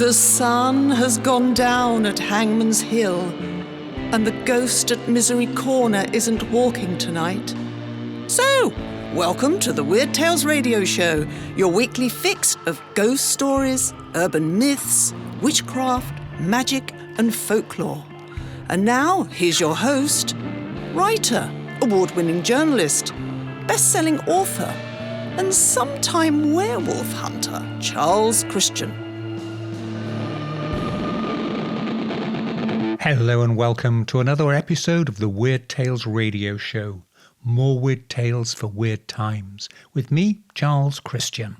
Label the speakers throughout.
Speaker 1: The sun has gone down at Hangman's Hill, and the ghost at Misery Corner isn't walking tonight. So, welcome to the Weird Tales Radio Show, your weekly fix of ghost stories, urban myths, witchcraft, magic, and folklore. And now, here's your host, writer, award-winning journalist, best-selling author, and sometime werewolf hunter, Charles Christian.
Speaker 2: Hello and welcome to another episode of the Weird Tales Radio Show. More weird tales for weird times, with me, Charles Christian.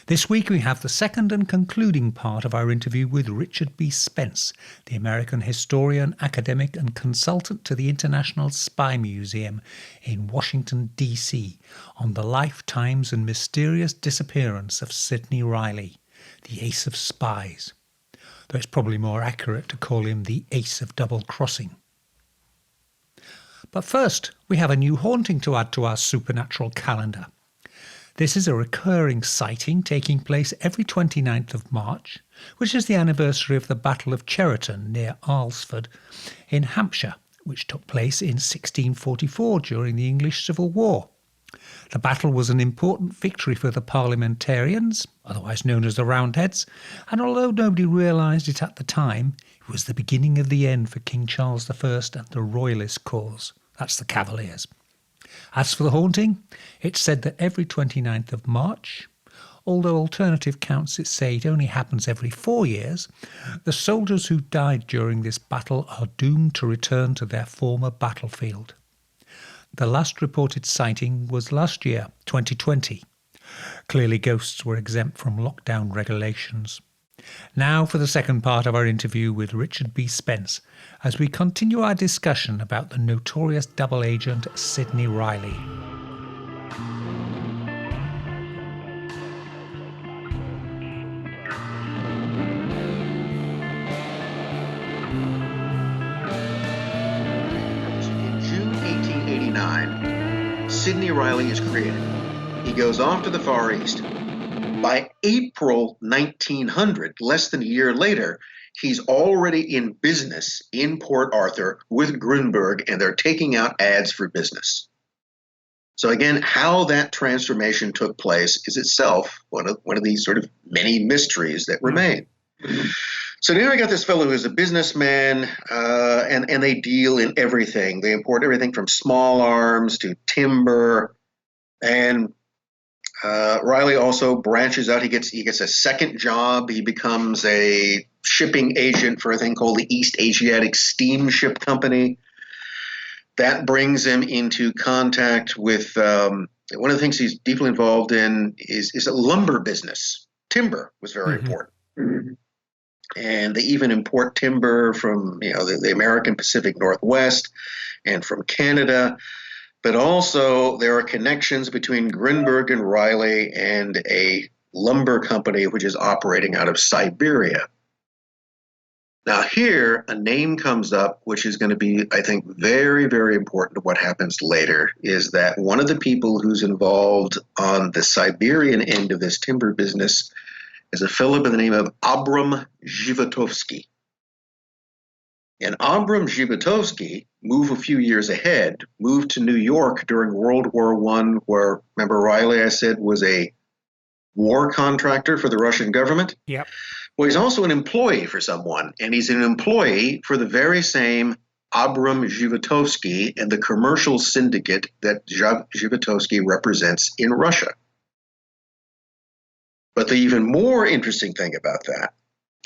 Speaker 2: This week we have the second and concluding part of our interview with Richard B. Spence, the American historian, academic and consultant to the International Spy Museum in Washington, D.C., on the life, times and mysterious disappearance of Sidney Reilly, the Ace of Spies. Though it's probably more accurate to call him the Ace of Double Crossing. But first, we have a new haunting to add to our supernatural calendar. This is a recurring sighting taking place every 29th of March, which is the anniversary of the Battle of Cheriton near Alresford in Hampshire, which took place in 1644 during the English Civil War. The battle was an important victory for the parliamentarians, otherwise known as the Roundheads, and although nobody realised it at the time, it was the beginning of the end for King Charles I and the Royalist cause. That's the Cavaliers. As for the haunting, it's said that every 29th of March, although alternative counts say it only happens every 4 years, the soldiers who died during this battle are doomed to return to their former battlefield. The last reported sighting was last year, 2020. Clearly ghosts were exempt from lockdown regulations. Now for the second part of our interview with Richard B. Spence, as we continue our discussion about the notorious double agent Sidney Reilly.
Speaker 3: Sidney Reilly is created. He goes off to the Far East. By April 1900, less than a year later, he's already in business in Port Arthur with Grunberg, and they're taking out ads for business. So again, how that transformation took place is itself one of these sort of many mysteries that remain. So now we got this fellow who's a businessman, and they deal in everything. They import everything from small arms to timber, and Reilly also branches out. He gets a second job. He becomes a shipping agent for a thing called the East Asiatic Steamship Company. That brings him into contact with one of the things he's deeply involved in is a lumber business. Timber was very important. Mm-hmm. And they even import timber from the American Pacific Northwest and from Canada. But also there are connections between Grunberg and Reilly and a lumber company which is operating out of Siberia. Now here, a name comes up which is going to be, I think, very, very important to what happens later, is that one of the people who's involved on the Siberian end of this timber business is a fellow by the name of Abram Zhivatovsky. And Abram Zhivatovsky moved a few years ahead, moved to New York during World War I, where, remember Reilly, I said, was a war contractor for the Russian government?
Speaker 2: Yep.
Speaker 3: Well, he's also an employee for someone, and he's an employee for the very same Abram Zhivatovsky and the commercial syndicate that Zhivatovsky represents in Russia. But the even more interesting thing about that,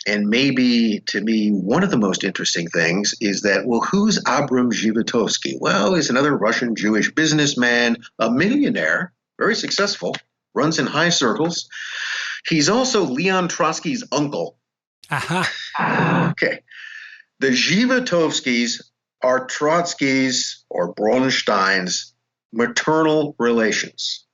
Speaker 3: and maybe to me one of the most interesting things, is that, well, who's Abram Zhivatovsky? Well, he's another Russian Jewish businessman, a millionaire, very successful, runs in high circles. He's also Leon Trotsky's uncle. Aha. Okay. The Zhivatovskys are Trotsky's or Bronstein's maternal relations.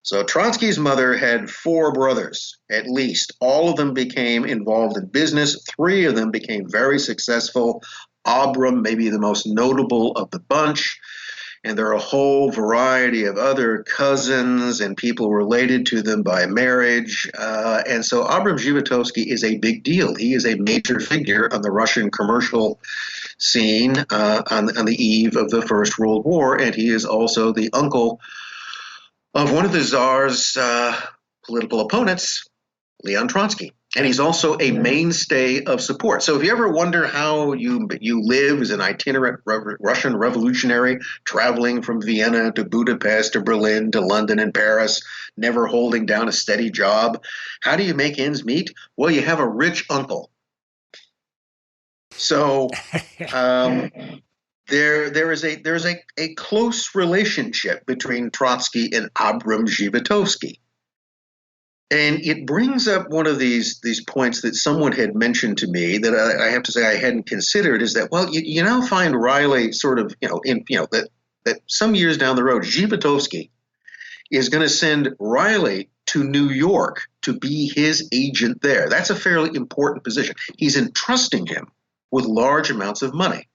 Speaker 3: So Trotsky's mother had 4 brothers, at least. All of them became involved in business. 3 of them became very successful. Abram, maybe the most notable of the bunch. and there are a whole variety of other cousins and people related to them by marriage. And so Abram Zhivatovsky is a big deal. He is a major figure on the Russian commercial scene on the eve of the First World War, and he is also the uncle of one of the Tsar's political opponents, Leon Trotsky. And he's also a mainstay of support. So if you ever wonder how you live as an itinerant Russian revolutionary, traveling from Vienna to Budapest to Berlin to London and Paris, never holding down a steady job, how do you make ends meet? Well, you have a rich uncle. So there is a close relationship between Trotsky and Abram Zhivatovsky. And it brings up one of these points that someone had mentioned to me that I have to say I hadn't considered, is that, well, you now find Reilly sort of, that some years down the road, Zhivatovsky is going to send Reilly to New York to be his agent there. That's a fairly important position. He's entrusting him with large amounts of money.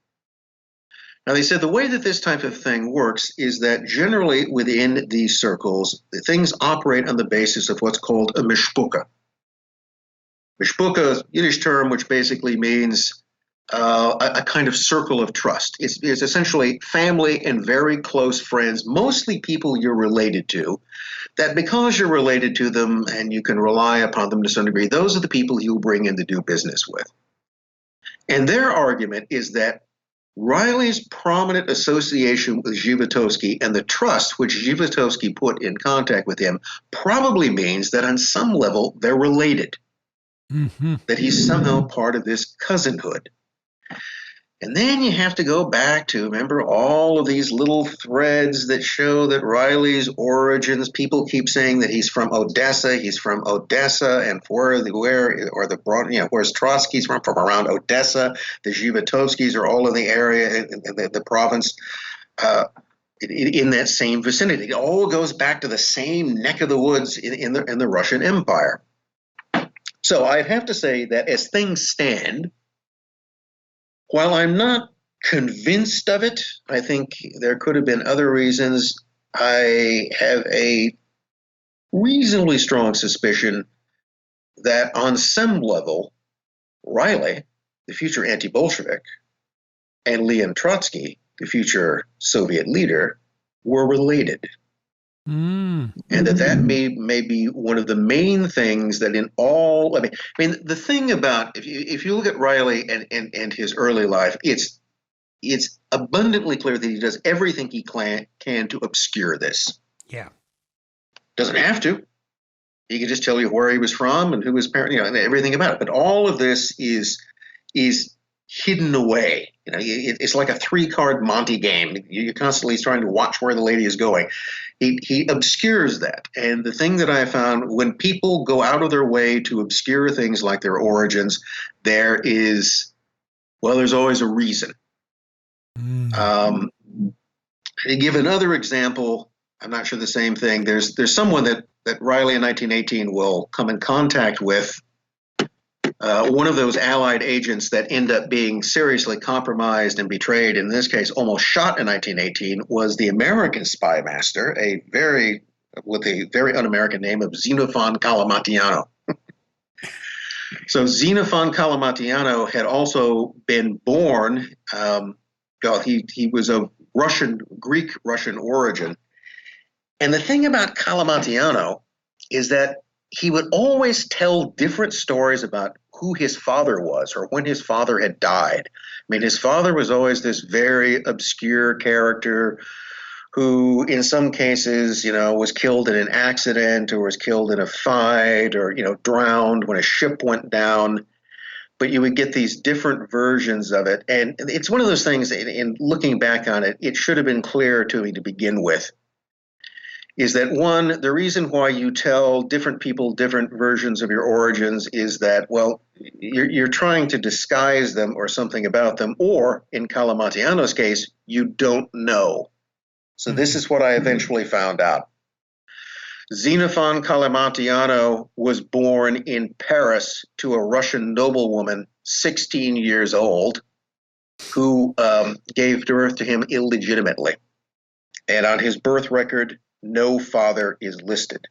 Speaker 3: Now, they said the way that this type of thing works is that generally within these circles, things operate on the basis of what's called a mishpucha. Mishpucha is a Yiddish term which basically means a kind of circle of trust. It's essentially family and very close friends, mostly people you're related to, that because you're related to them and you can rely upon them to some degree, those are the people you bring in to do business with. And their argument is that Reilly's prominent association with Zhivatovsky and the trust which Zhivatovsky put in contact with him probably means that on some level they're related, that he's somehow part of this cousinhood. And then you have to go back to, remember, all of these little threads that show that Reilly's origins. People keep saying that he's from Odessa. He's from Odessa, and where's Trotsky's from around Odessa. The Zhivatovskys are all in the area, in the province, in that same vicinity. It all goes back to the same neck of the woods in the Russian Empire. So I'd have to say that as things stand, while I'm not convinced of it, I think there could have been other reasons. I have a reasonably strong suspicion that on some level, Reilly, the future anti-Bolshevik, and Leon Trotsky, the future Soviet leader, were related. And that may be one of the main things that in all, I mean, the thing about, if you look at Reilly and his early life, it's abundantly clear that he does everything he can to obscure this.
Speaker 2: Yeah. Doesn't
Speaker 3: have to. He can just tell you where he was from and who his parent, and everything about it. But all of this is hidden away. It's like a 3-card Monte game. You're constantly trying to watch where the lady is going. He obscures that. And the thing that I found, when people go out of their way to obscure things like their origins, there's always a reason. To give another example, I'm not sure the same thing. There's someone that Reilly in 1918 will come in contact with, one of those Allied agents that end up being seriously compromised and betrayed, in this case almost shot in 1918, was the American spy master, with a very un-American name of Xenophon Kalamatiano. So Xenophon Kalamatiano had also been born, he was of Greek-Russian origin. And the thing about Kalamatiano is that he would always tell different stories about who his father was or when his father had died. I mean, his father was always this very obscure character who in some cases, was killed in an accident or was killed in a fight or, drowned when a ship went down. But you would get these different versions of it. And it's one of those things, in looking back on it, it should have been clear to me to begin with, is that one, the reason why you tell different people different versions of your origins is that, well, you're trying to disguise them or something about them, or in Kalamatiano's case, you don't know. So this is what I eventually found out. Xenophon Kalamatiano was born in Paris to a Russian noblewoman, 16 years old, who gave birth to him illegitimately. And on his birth record, no father is listed.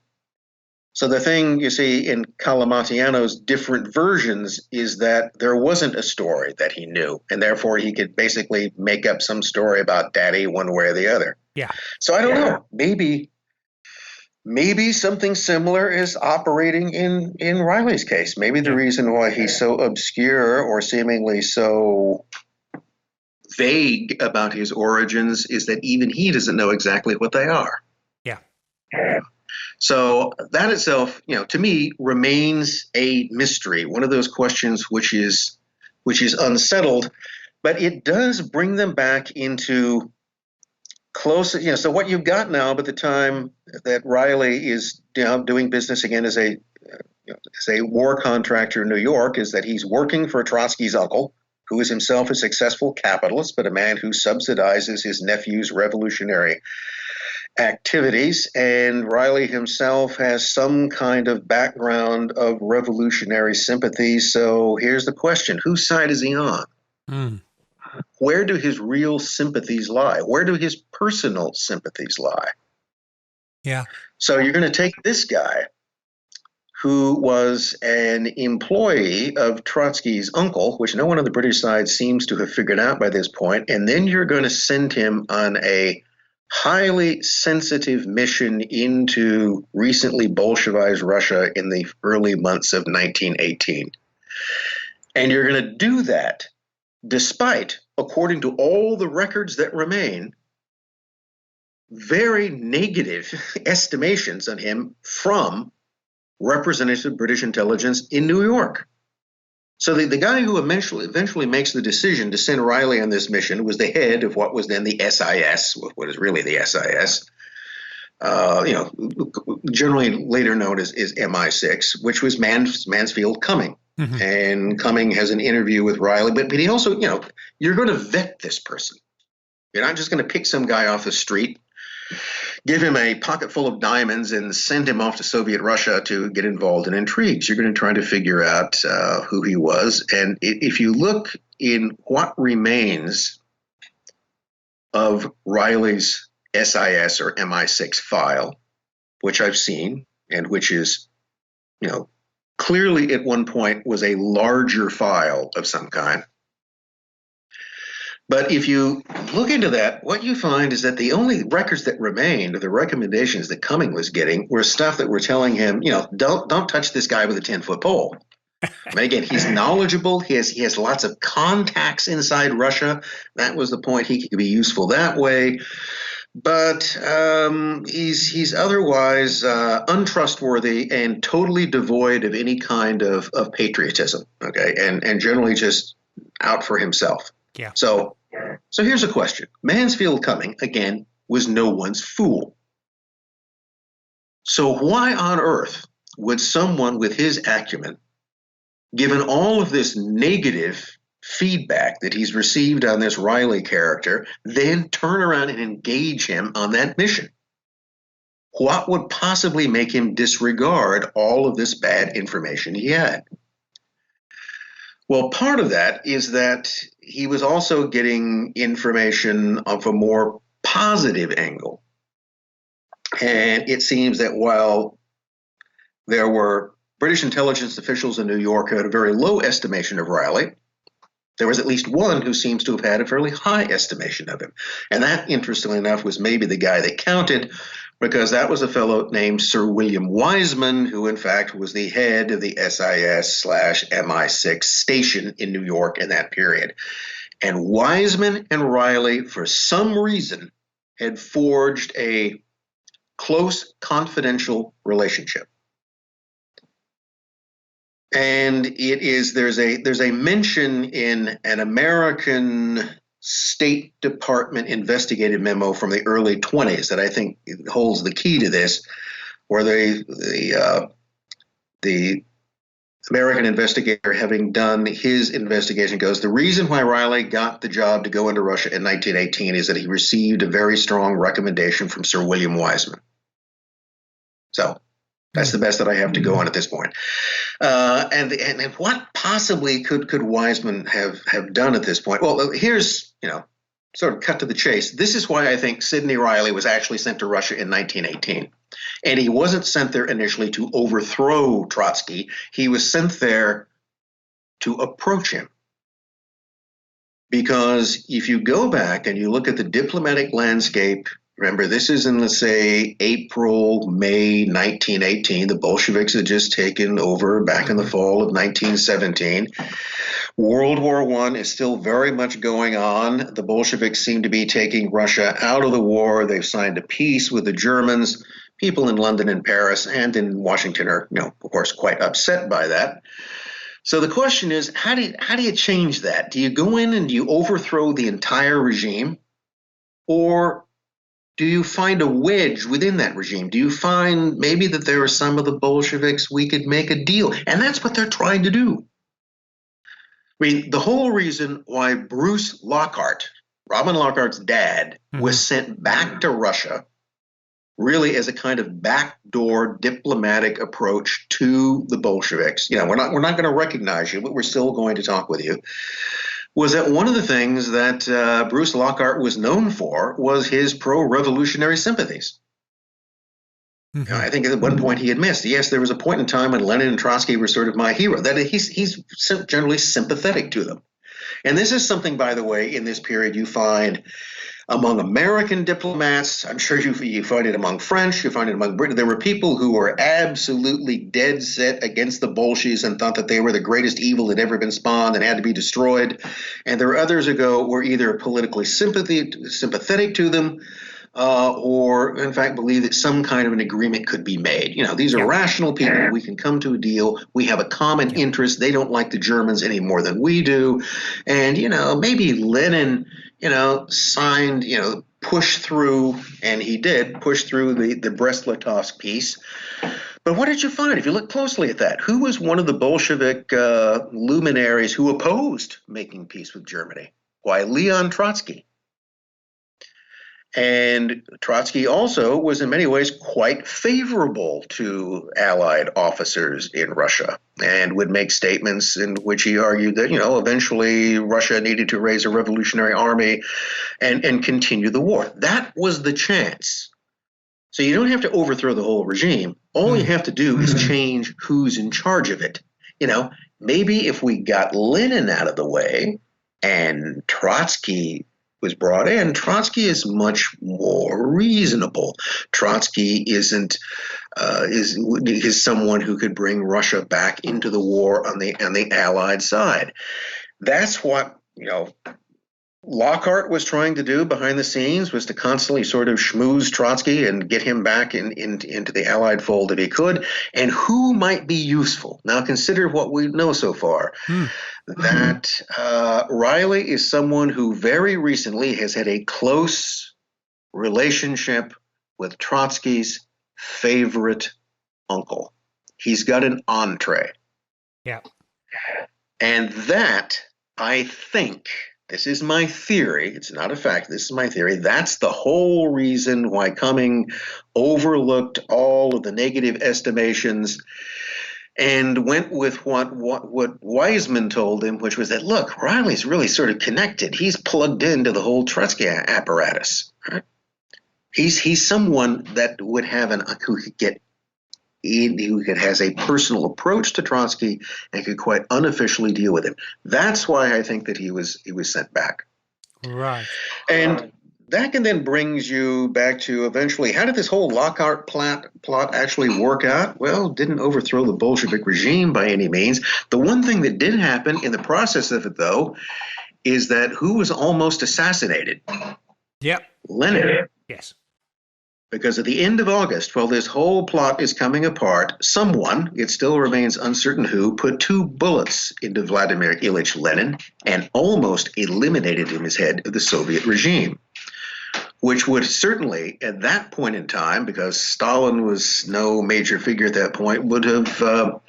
Speaker 3: So the thing you see in Calamatiano's different versions is that there wasn't a story that he knew, and therefore he could basically make up some story about daddy one way or the other.
Speaker 2: Yeah.
Speaker 3: So I don't know. Maybe something similar is operating in Reilly's case. Maybe the reason why he's so obscure or seemingly so vague about his origins is that even he doesn't know exactly what they are.
Speaker 2: Yeah.
Speaker 3: So that itself, to me, remains a mystery. One of those questions which is unsettled, but it does bring them back into close. So what you've got now, by the time that Reilly is doing business again as a war contractor in New York, is that he's working for Trotsky's uncle, who is himself a successful capitalist, but a man who subsidizes his nephew's revolutionary activities. And Reilly himself has some kind of background of revolutionary sympathies. So here's the question: whose side is he on? Where do his real sympathies lie? Where do his personal sympathies lie?
Speaker 2: Yeah.
Speaker 3: So you're going to take this guy who was an employee of Trotsky's uncle, which no one on the British side seems to have figured out by this point, and then you're going to send him on a highly sensitive mission into recently Bolshevized Russia in the early months of 1918. And you're going to do that despite, according to all the records that remain, very negative estimations on him from representative British intelligence in New York. So the guy who eventually makes the decision to send Reilly on this mission was the head of what was then the SIS, what is really the SIS, generally later known as MI6, which was Mansfield Cumming. Mm-hmm. And Cumming has an interview with Reilly, but he also, you're going to vet this person. You're not just going to pick some guy off the street, give him a pocket full of diamonds, and send him off to Soviet Russia to get involved in intrigues. You're going to try to figure out who he was. And if you look in what remains of Reilly's SIS or MI6 file, which I've seen, and which is, clearly at one point was a larger file of some kind. But if you look into that, what you find is that the only records that remained, or the recommendations that Cumming was getting, were stuff that were telling him, don't touch this guy with a 10-foot pole. I mean, again, he's knowledgeable. He has lots of contacts inside Russia. That was the point. He could be useful that way. But he's otherwise untrustworthy and totally devoid of any kind of patriotism. Okay, and generally just out for himself.
Speaker 2: Yeah.
Speaker 3: So here's a question. Mansfield Cumming, again, was no one's fool. So why on earth would someone with his acumen, given all of this negative feedback that he's received on this Reilly character, then turn around and engage him on that mission? What would possibly make him disregard all of this bad information he had? Well, part of that is that he was also getting information of a more positive angle. And it seems that while there were British intelligence officials in New York who had a very low estimation of Reilly, there was at least one who seems to have had a fairly high estimation of him. And that, interestingly enough, was maybe the guy that counted, because that was a fellow named Sir William Wiseman, who in fact was the head of the SIS/MI6 station in New York in that period. And Wiseman and Reilly, for some reason, had forged a close, confidential relationship. And there's a mention in an American State Department investigative memo from the early 1920s that I think holds the key to this, where the American investigator, having done his investigation, goes, the reason why Reilly got the job to go into Russia in 1918 is that he received a very strong recommendation from Sir William Wiseman. So that's the best that I have to go on at this point. And what possibly could Wiseman have done at this point? Well, here's sort of cut to the chase, this is why I think Sidney Reilly was actually sent to Russia in 1918. And he wasn't sent there initially to overthrow Trotsky. He was sent there to approach him. Because if you go back and you look at the diplomatic landscape, remember, this is in, let's say, April, May 1918. The Bolsheviks had just taken over back in the fall of 1917. World War I is still very much going on. The Bolsheviks seem to be taking Russia out of the war. They've signed a peace with the Germans. People in London and Paris and in Washington are, of course, quite upset by that. So the question is, how do you change that? Do you go in and do you overthrow the entire regime? Or do you find a wedge within that regime? Do you find maybe that there are some of the Bolsheviks we could make a deal? And that's what they're trying to do. I mean, the whole reason why Bruce Lockhart, Robin Lockhart's dad, was sent back to Russia really as a kind of backdoor diplomatic approach to the Bolsheviks. We're not going to recognize you, but we're still going to talk with you. Was that one of the things that Bruce Lockhart was known for was his pro-revolutionary sympathies. I think at one point he admits, yes, there was a point in time when Lenin and Trotsky were sort of my hero, that he's generally sympathetic to them. And this is something, by the way, in this period you find among American diplomats. I'm sure you find it among French, you find it among Britain. There were people who were absolutely dead set against the Bolsheviks and thought that they were the greatest evil that had ever been spawned and had to be destroyed. And there were others who were either politically sympathetic to them, or in fact believe that some kind of an agreement could be made. These are rational people. We can come to a deal. We have a common interest. They don't like the Germans any more than we do. And, maybe Lenin, signed, pushed through, and he did push through the Brest-Litovsk peace. But what did you find? If you look closely at that, who was one of the Bolshevik luminaries who opposed making peace with Germany? Why, Leon Trotsky. And Trotsky also was in many ways quite favorable to Allied officers in Russia and would make statements in which he argued that, eventually Russia needed to raise a revolutionary army and continue the war. That was the chance. So you don't have to overthrow the whole regime. All you have to do is change who's in charge of it. Maybe if we got Lenin out of the way and Trotsky was brought in, Trotsky is much more reasonable. Trotsky is someone who could bring Russia back into the war on the Allied side. That's what Lockhart was trying to do behind the scenes, was to constantly sort of schmooze Trotsky and get him back into the Allied fold if he could. And who might be useful? Now consider what we know so far. That Reilly is someone who very recently has had a close relationship with Trotsky's favorite uncle. He's got an entree.
Speaker 2: Yeah.
Speaker 3: And that, I think, this is my theory. It's not a fact. This is my theory. That's the whole reason why Cumming overlooked all of the negative estimations and went with what Weizmann told him, which was that, look, Reilly's really sort of connected. He's plugged into the whole Trotsky apparatus. Right? He's someone that would have who has a personal approach to Trotsky and could quite unofficially deal with him. That's why I think that he was sent back.
Speaker 2: Right.
Speaker 3: And that can then brings you back to eventually, how did this whole Lockhart plot actually work out? Well, didn't overthrow the Bolshevik regime by any means. The one thing that did happen in the process of it, though, is that who was almost assassinated?
Speaker 2: Yep.
Speaker 3: Lenin.
Speaker 2: Yes.
Speaker 3: Because at the end of August, while this whole plot is coming apart, someone, it still remains uncertain who, put 2 bullets into Vladimir Ilyich Lenin and almost eliminated him as head of the Soviet regime, which would certainly, at that point in time, because Stalin was no major figure at that point, would have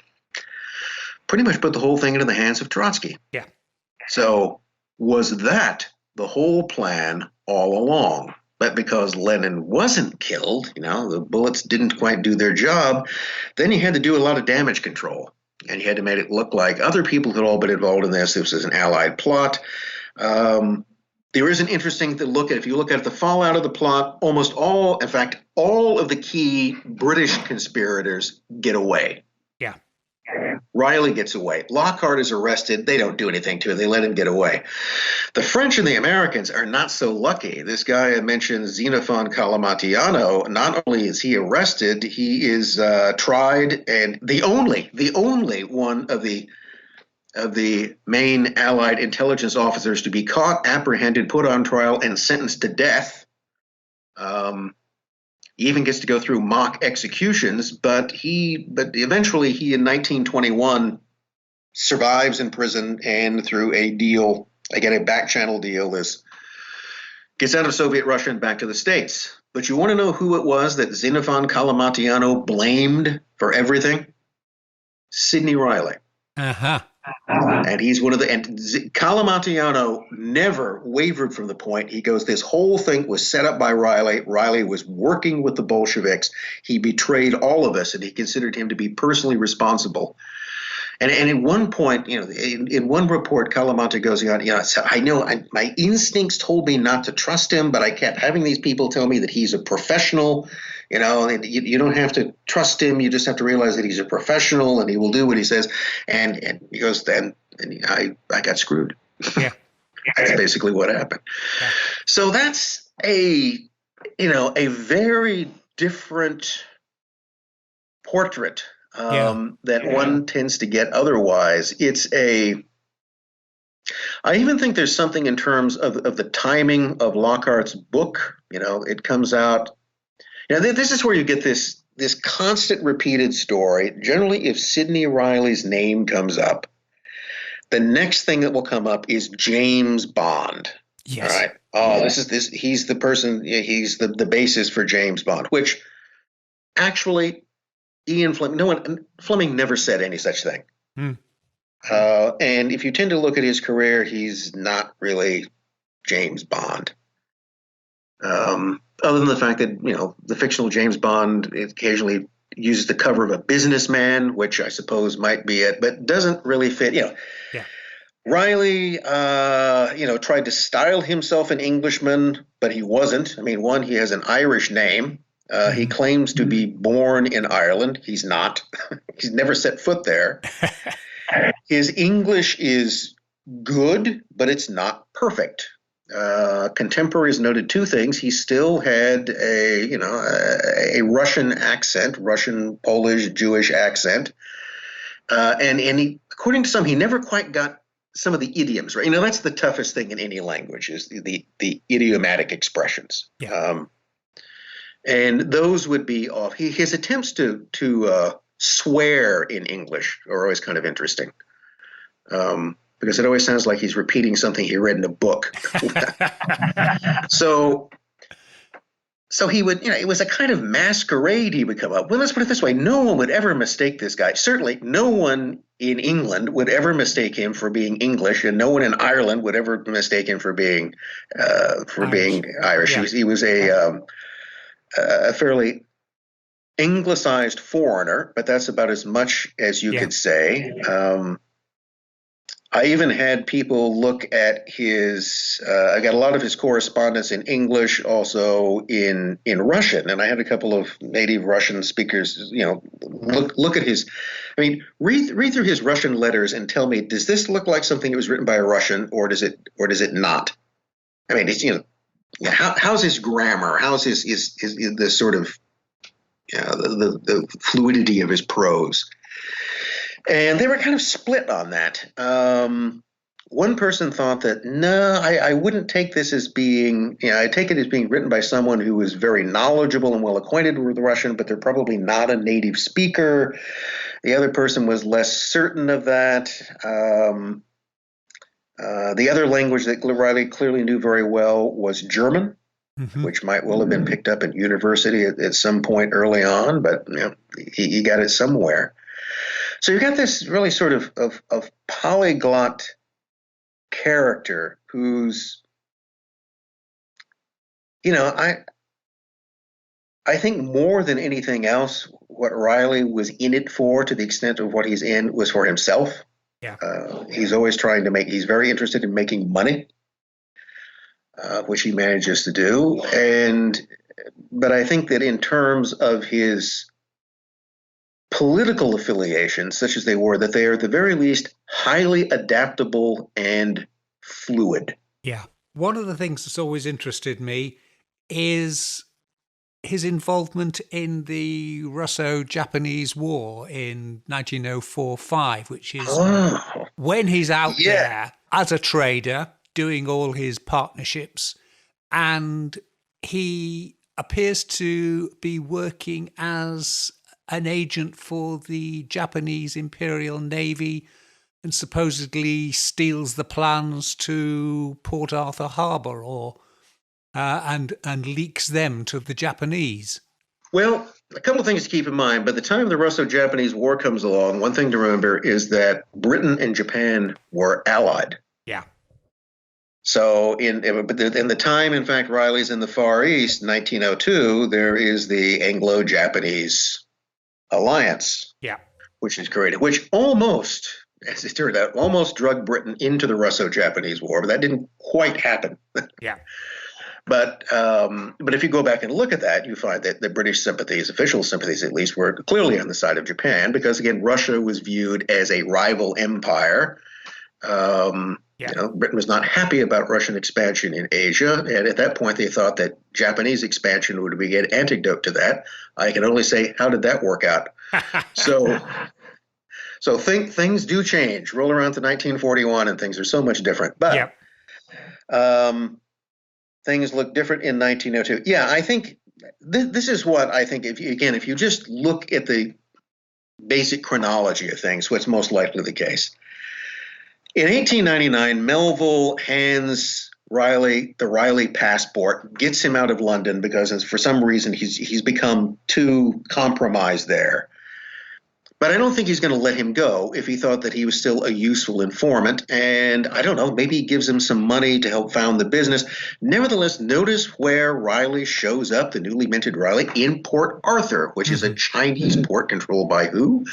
Speaker 3: pretty much put the whole thing into the hands of Trotsky.
Speaker 2: Yeah.
Speaker 3: So was that the whole plan all along? But because Lenin wasn't killed, the bullets didn't quite do their job, then you had to do a lot of damage control. And you had to make it look like other people had all been involved in this. This was an Allied plot. There is an interesting to look at. If you look at the fallout of the plot, almost all, in fact, all of the key British conspirators get away.
Speaker 2: Yeah.
Speaker 3: Reilly gets away. Lockhart is arrested. They don't do anything to him. They let him get away. The French and the Americans are not so lucky. This guy I mentioned, Xenophon Calamatiano, not only is he arrested, he is tried, and the only one of the main Allied intelligence officers to be caught, apprehended, put on trial, and sentenced to death. He even gets to go through mock executions, but eventually he in 1921 survives in prison, and through a deal, again a back channel deal, gets out of Soviet Russia and back to the States. But you want to know who it was that Xenophon Calamatiano blamed for everything? Sidney Reilly.
Speaker 2: Uh-huh.
Speaker 3: And he's one of the, and Calamatiano never wavered from the point. He goes, this whole thing was set up by Reilly. Reilly was working with the Bolsheviks. He betrayed all of us, and he considered him to be personally responsible. And at one point, in one report, Calamati goes on, so I know my instincts told me not to trust him, but I kept having these people tell me that he's a professional. And you don't have to trust him. You just have to realize that he's a professional and he will do what he says. And he goes, then I got screwed.
Speaker 2: Yeah.
Speaker 3: That's basically what happened.
Speaker 2: Yeah.
Speaker 3: So that's a very different portrait that one tends to get otherwise. I even think there's something in terms of the timing of Lockhart's book. It comes out. This is where you get this constant repeated story. Generally, if Sidney Reilly's name comes up, the next thing that will come up is James Bond.
Speaker 2: Yes.
Speaker 3: All right. Oh, this. He's the person. He's the basis for James Bond. Which, actually, Ian Fleming. Fleming never said any such thing. And if you tend to look at his career, he's not really James Bond. Other than the fact that, the fictional James Bond occasionally uses the cover of a businessman, which I suppose might be it, but doesn't really fit, Yeah. Reilly, tried to style himself an Englishman, but he wasn't. He has an Irish name. He claims to be born in Ireland. He's not. He's never set foot there. His English is good, but it's not perfect. Contemporaries noted two things. He still had a Russian accent, Russian, Polish, Jewish accent. And he, according to some, he never quite got some of the idioms right. That's the toughest thing in any language is the idiomatic expressions.
Speaker 2: Yeah.
Speaker 3: And those would be off. His attempts to swear in English are always kind of interesting. Because it always sounds like he's repeating something he read in a book. So he would, it was a kind of masquerade he would come up. Well, let's put it this way. No one would ever mistake this guy. Certainly no one in England would ever mistake him for being English, and no one in Ireland would ever mistake him for being Irish.
Speaker 2: Yeah.
Speaker 3: He was a fairly anglicized foreigner, but that's about as much as you could say. I even had people look at his I got a lot of his correspondence in English, also in Russian, and I had a couple of native Russian speakers, look at his, read through his Russian letters and tell me, does this look like something that was written by a Russian, or does it not? It's, how's his grammar? How's his the sort of the fluidity of his prose? And they were kind of split on that. One person thought that, no, I wouldn't take this as being, I take it as being written by someone who was very knowledgeable and well acquainted with the Russian, but they're probably not a native speaker. The other person was less certain of that. The other language that Reilly clearly knew very well was German, which might well have been picked up at university at some point early on, but he got it somewhere. So you got this really sort of polyglot character who's, I think more than anything else, what Reilly was in it for, to the extent of what he's in, was for himself.
Speaker 2: Yeah.
Speaker 3: He's always he's very interested in making money. which he manages to do. But I think that in terms of his political affiliations, such as they were, that they are at the very least highly adaptable and fluid.
Speaker 2: Yeah. One of the things that's always interested me is his involvement in the Russo-Japanese War in 1904-5, which is when he's out there as a trader doing all his partnerships, and he appears to be working as an agent for the Japanese Imperial Navy and supposedly steals the plans to Port Arthur Harbour and leaks them to the Japanese.
Speaker 3: Well, a couple of things to keep in mind. By the time the Russo-Japanese War comes along, one thing to remember is that Britain and Japan were allied.
Speaker 2: Yeah.
Speaker 3: So in the time, in fact, Reilly's in the Far East, 1902, there is the Anglo-Japanese alliance, which is created, which almost, as it turned out, almost drug Britain into the Russo-Japanese War, but that didn't quite happen.
Speaker 2: Yeah.
Speaker 3: But if you go back and look at that, you find that the British sympathies, official sympathies at least, were clearly on the side of Japan because, again, Russia was viewed as a rival empire. Britain was not happy about Russian expansion in Asia, and at that point they thought that Japanese expansion would be an antidote to that. I can only say, how did that work out? So things do change. Roll around to 1941, and things are so much different. But things look different in 1902. Yeah, I think this is what I think. If you just look at the basic chronology of things, what's most likely the case. In 1899, Melville hands Reilly the Reilly passport, gets him out of London because for some reason he's become too compromised there. But I don't think he's going to let him go if he thought that he was still a useful informant. And I don't know, maybe he gives him some money to help found the business. Nevertheless, notice where Reilly shows up, the newly minted Reilly, in Port Arthur, which is a Chinese port controlled by who?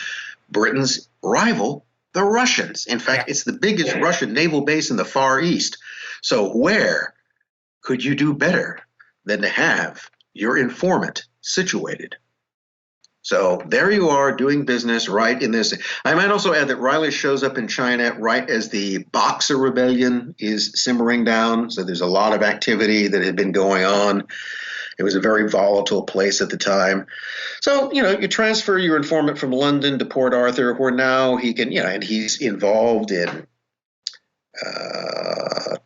Speaker 3: Britain's rival, the Russians. In fact, it's the biggest Russian naval base in the Far East. So where could you do better than to have your informant situated? So there you are doing business right in this. I might also add that Reilly shows up in China right as the Boxer Rebellion is simmering down. So there's a lot of activity that had been going on. It was a very volatile place at the time. So, you transfer your informant from London to Port Arthur, where now he can, and he's involved in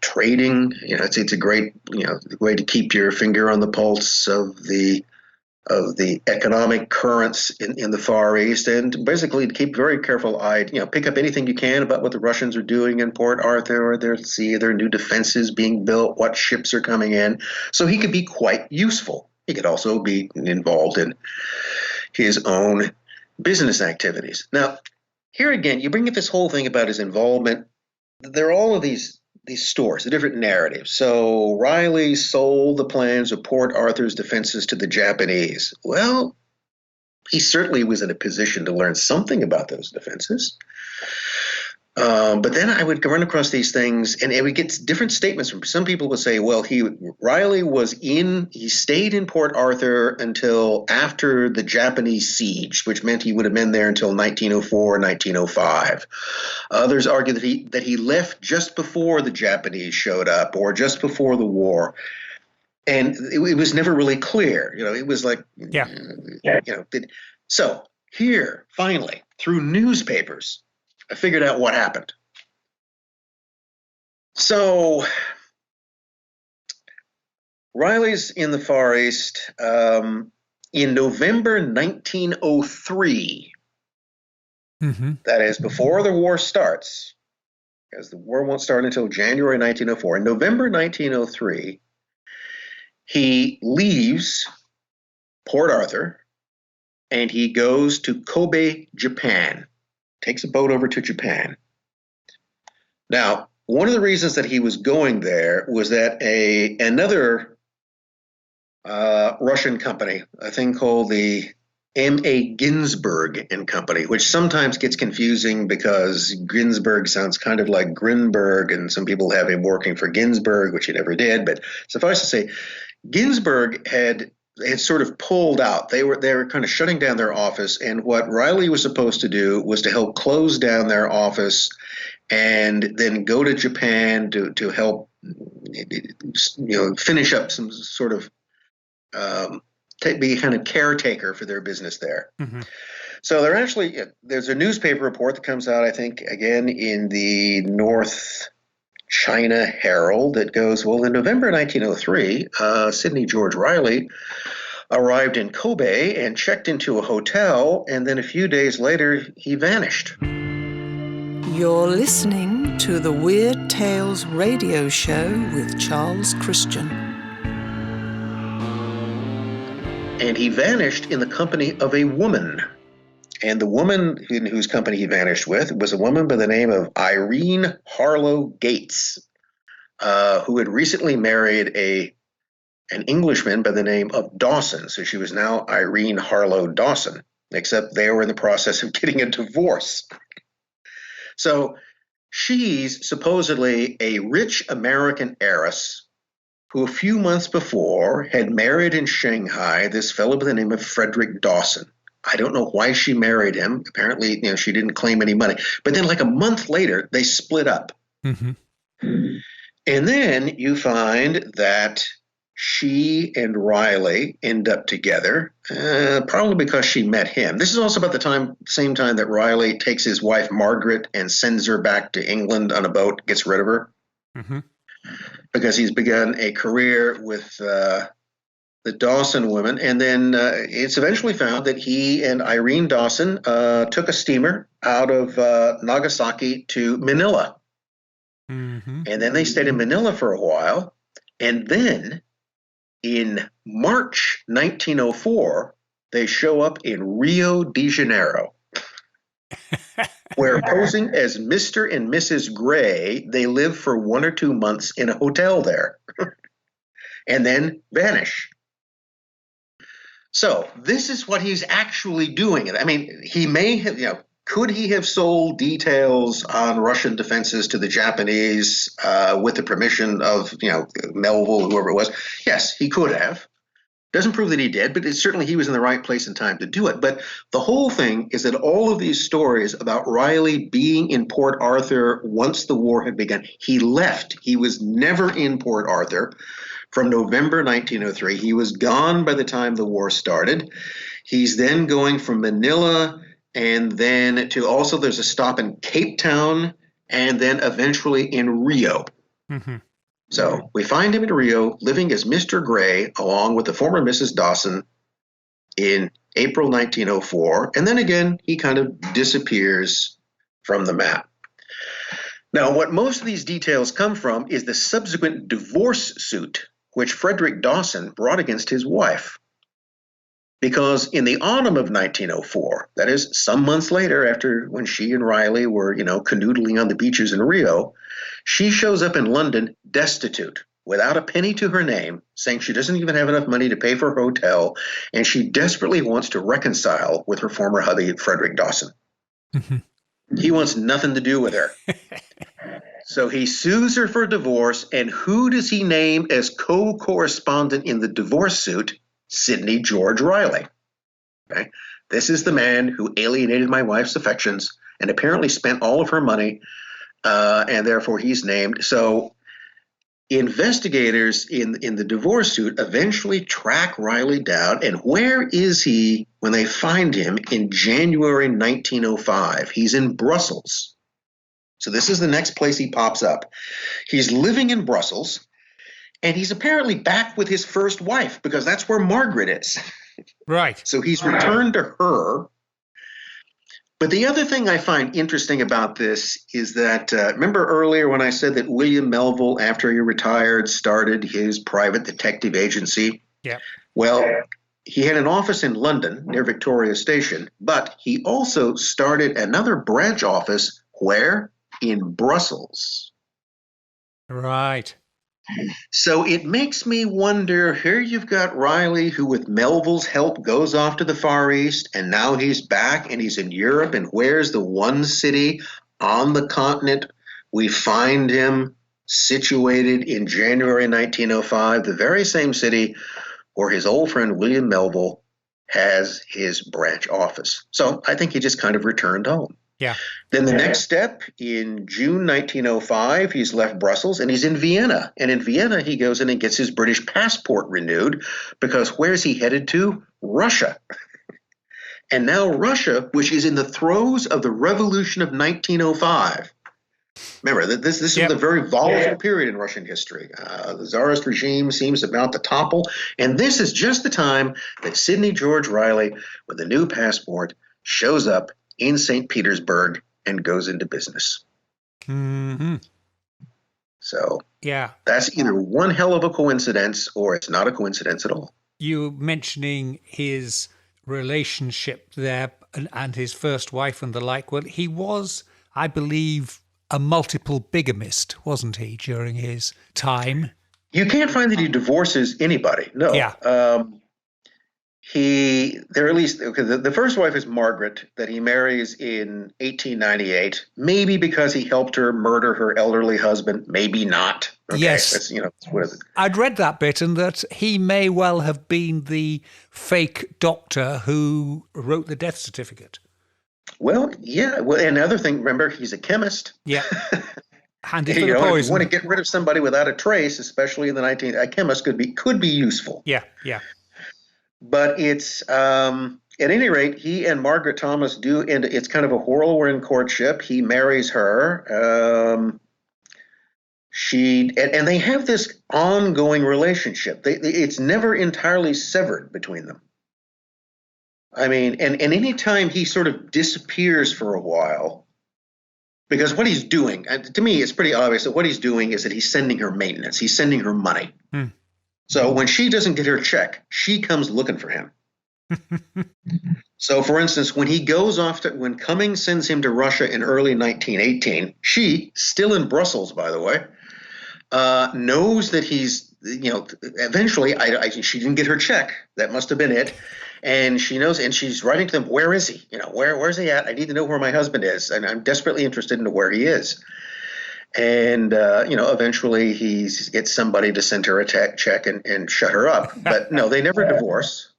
Speaker 3: trading. It's a great, way to keep your finger on the pulse of the economic currents in the Far East, and basically to keep very careful eye, pick up anything you can about what the Russians are doing in Port Arthur, or see their new defenses being built, what ships are coming in. So he could be quite useful. He could also be involved in his own business activities. Now, here again, you bring up this whole thing about his involvement. There are all of these stories, the different narratives. So Reilly sold the plans of Port Arthur's defenses to the Japanese. Well, he certainly was in a position to learn something about those defenses. But then I would run across these things, and we get different statements from some people would say, well, Reilly he stayed in Port Arthur until after the Japanese siege, which meant he would have been there until 1904 or 1905. Others argue that he left just before the Japanese showed up or just before the war. And it was never really clear. It was like, so here, finally, through newspapers, I figured out what happened. So Reilly's in the Far East. In November 1903, that is before the war starts, because the war won't start until January 1904. In November 1903, he leaves Port Arthur and he goes to Kobe, Japan. Takes a boat over to Japan. Now, one of the reasons that he was going there was that another Russian company, a thing called the M.A. Ginsberg and Company, which sometimes gets confusing because Ginsberg sounds kind of like Grinberg, and some people have him working for Ginsberg, which he never did. But suffice to say, Ginsberg had sort of pulled out. They were kind of shutting down their office, and what Reilly was supposed to do was to help close down their office and then go to Japan to help finish up some sort of be kind of caretaker for their business there. Mm-hmm. So there's a newspaper report that comes out, I think, again in the North China Herald that goes, well, in November 1903, Sidney George Reilly arrived in Kobe and checked into a hotel, and then a few days later, he vanished.
Speaker 1: You're listening to the Weird Tales radio show with Charles Christian.
Speaker 3: And he vanished in the company of a woman. And the woman in whose company he vanished with was a woman by the name of Irene Harlow Gates, who had recently married an Englishman by the name of Dawson. So she was now Irene Harlow Dawson, except they were in the process of getting a divorce. So she's supposedly a rich American heiress who a few months before had married in Shanghai this fellow by the name of Frederick Dawson. I don't know why she married him. Apparently, she didn't claim any money. But then like a month later, they split up. Mm-hmm. And then you find that she and Reilly end up together, probably because she met him. This is also about the same time that Reilly takes his wife Margaret and sends her back to England on a boat, gets rid of her. Mm-hmm. Because he's begun a career with the Dawson woman. And then it's eventually found that he and Irene Dawson took a steamer out of Nagasaki to Manila. Mm-hmm. And then they stayed in Manila for a while. And then in March 1904, they show up in Rio de Janeiro, where posing as Mr. and Mrs. Gray, they live for 1 or 2 months in a hotel there and then vanish. So this is what he's actually doing. I mean, he may have, could he have sold details on Russian defenses to the Japanese with the permission of, Melville, whoever it was? Yes, he could have. Doesn't prove that he did, but certainly he was in the right place and time to do it. But the whole thing is that all of these stories about Reilly being in Port Arthur once the war had begun, he left. He was never in Port Arthur from November 1903. He was gone by the time the war started. He's then going from Manila and then to also there's a stop in Cape Town and then eventually in Rio. Mm-hmm. So we find him in Rio living as Mr. Gray along with the former Mrs. Dawson in April 1904. And then again, he kind of disappears from the map. Now, what most of these details come from is the subsequent divorce suit which Frederick Dawson brought against his wife. Because in the autumn of 1904, that is some months later after when she and Reilly were, canoodling on the beaches in Rio, she shows up in London destitute, without a penny to her name, saying she doesn't even have enough money to pay for her hotel, and she desperately wants to reconcile with her former hubby, Frederick Dawson. Mm-hmm. He wants nothing to do with her. So he sues her for divorce, and who does he name as co-correspondent in the divorce suit? Sidney George Reilly. Okay? This is the man who alienated my wife's affections and apparently spent all of her money, and therefore he's named. So investigators in the divorce suit eventually track Reilly down, and where is he when they find him in January 1905? He's in Brussels. So this is the next place he pops up. He's living in Brussels. And he's apparently back with his first wife because that's where Margaret is.
Speaker 2: Right.
Speaker 3: So he's returned to her. But the other thing I find interesting about this is that, remember earlier when I said that William Melville, after he retired, started his private detective agency?
Speaker 2: Yeah.
Speaker 3: Well, he had an office in London near Victoria Station, but he also started another branch office where? In Brussels.
Speaker 2: Right.
Speaker 3: So it makes me wonder, here you've got Riley, who with Melville's help goes off to the Far East, and now he's back and he's in Europe. And where's the one city on the continent we find him situated in January 1905? The very same city where his old friend William Melville has his branch office. So I think he just kind of returned home.
Speaker 2: Yeah.
Speaker 3: Then the next step, in June 1905, he's left Brussels and he's in Vienna. And in Vienna, he goes in and gets his British passport renewed, because where's he headed to? Russia. And now Russia, which is in the throes of the revolution of 1905. Remember, this is a very volatile period in Russian history. The Tsarist regime seems about to topple. And this is just the time that Sidney George Reilly, with a new passport, shows up in St. Petersburg and goes into business.
Speaker 2: Mm-hmm.
Speaker 3: So
Speaker 2: yeah,
Speaker 3: that's either one hell of a coincidence or it's not a coincidence at all.
Speaker 2: You mentioning his relationship there and his first wife and the like. Well, he was, I believe, a multiple bigamist, wasn't he, during his time?
Speaker 3: You can't find that he divorces anybody. No.
Speaker 2: Yeah.
Speaker 3: The first wife is Margaret, that he marries in 1898, maybe because he helped her murder her elderly husband, maybe not. Okay,
Speaker 2: yes. I'd read that bit, and that he may well have been the fake doctor who wrote the death certificate.
Speaker 3: Well, yeah. Well, and another thing, remember, he's a chemist.
Speaker 2: Yeah. Handy for
Speaker 3: the
Speaker 2: poison.
Speaker 3: If you want to get rid of somebody without a trace, especially in the 19th, a chemist could be useful.
Speaker 2: Yeah, yeah.
Speaker 3: But it's at any rate, he and Margaret Thomas do end. It's kind of a whirlwind courtship. He marries her. And they have this ongoing relationship. It's never entirely severed between them. I mean, and any time he sort of disappears for a while, because what he's doing, to me, it's pretty obvious that what he's doing is that he's sending her maintenance. He's sending her money. So when she doesn't get her check, she comes looking for him. So, for instance, when Cummings sends him to Russia in early 1918, she, still in Brussels, by the way, knows that he's, eventually, she didn't get her check. That must have been it. And she knows, and she's writing to them, where is he? Where's he at? I need to know where my husband is. And I'm desperately interested in where he is. And, eventually he gets somebody to send her a check and shut her up. But no, they never divorce.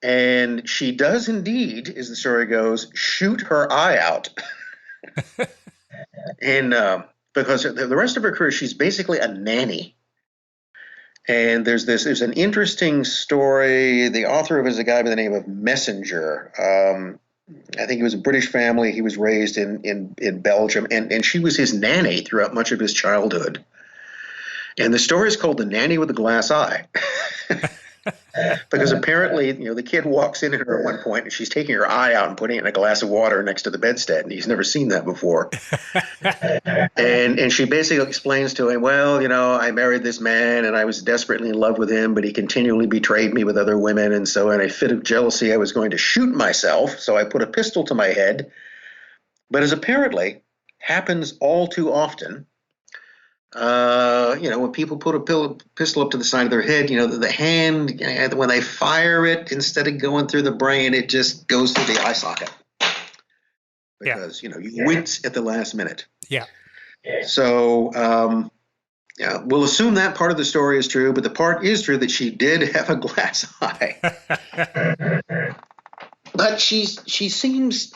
Speaker 3: And she does indeed, as the story goes, shoot her eye out. And because the rest of her career, she's basically a nanny. And there's an interesting story. The author of it is a guy by the name of Messenger. I think he was a British family. He was raised in Belgium, and she was his nanny throughout much of his childhood. And the story is called The Nanny with the Glass Eye. Because apparently, the kid walks in at her at one point and she's taking her eye out and putting it in a glass of water next to the bedstead, and he's never seen that before. and she basically explains to him, well, I married this man and I was desperately in love with him, but he continually betrayed me with other women. And so in a fit of jealousy, I was going to shoot myself. So I put a pistol to my head. But as apparently happens all too often, when people put a pistol up to the side of their head, the hand, when they fire it, instead of going through the brain, it just goes through the eye socket. Because, you wince at the last minute. Yeah. So, we'll assume that part of the story is true, but the part is true that she did have a glass eye. But she seems,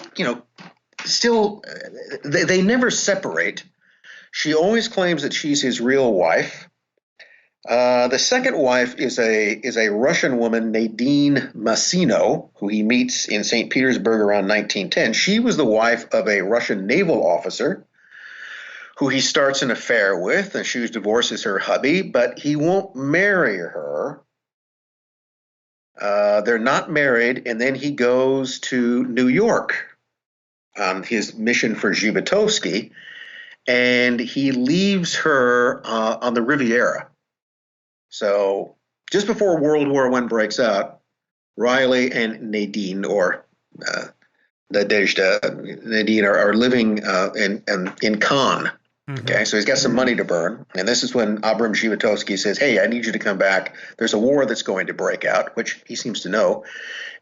Speaker 3: still, they never separate. She always claims that she's his real wife. The second wife is a Russian woman, Nadine Massino, who he meets in St. Petersburg around 1910. She was the wife of a Russian naval officer who he starts an affair with, and she divorces her hubby, but he won't marry her. They're not married, and then he goes to New York on his mission for Zhivatovsky. And he leaves her on the Riviera. So just before World War I breaks out, Reilly and Nadine, or Nadezhda, Nadine, are living in Cannes, Okay, so he's got some money to burn. And this is when Abram Zhivatovsky says, hey, I need you to come back. There's a war that's going to break out, which he seems to know.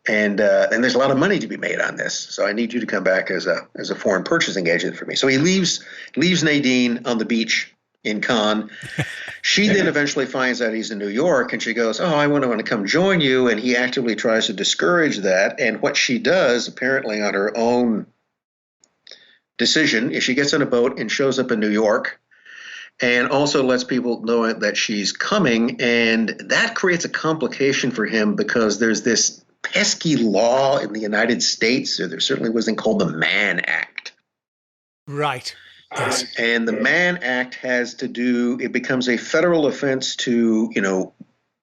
Speaker 3: And there's a lot of money to be made on this. So I need you to come back as a foreign purchasing agent for me. So he leaves Nadine on the beach in Cannes. She then eventually finds out he's in New York, and she goes, oh, I want to come join you. And he actively tries to discourage that. And what she does, apparently on her own decision, is she gets on a boat and shows up in New York, and also lets people know that she's coming. And that creates a complication for him because there's this pesky law in the United States, or there certainly wasn't, called the Mann Act.
Speaker 2: Right. Yes.
Speaker 3: And the Mann Act has to do, it becomes a federal offense to,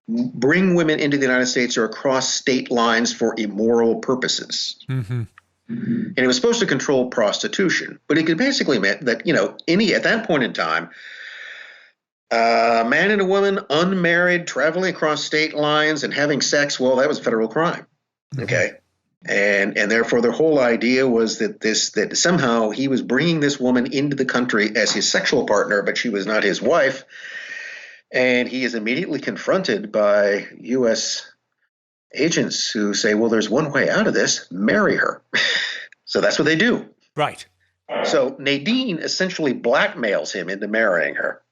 Speaker 3: bring women into the United States or across state lines for immoral purposes.
Speaker 2: Mm-hmm.
Speaker 3: And it was supposed to control prostitution, but it basically meant that, at that point in time, a man and a woman, unmarried, traveling across state lines and having sex, well, that was a federal crime. Okay. And therefore the whole idea was that somehow he was bringing this woman into the country as his sexual partner, but she was not his wife. And he is immediately confronted by U.S. agents who say, well, there's one way out of this, marry her. So that's what they do.
Speaker 2: Right.
Speaker 3: So Nadine essentially blackmails him into marrying her.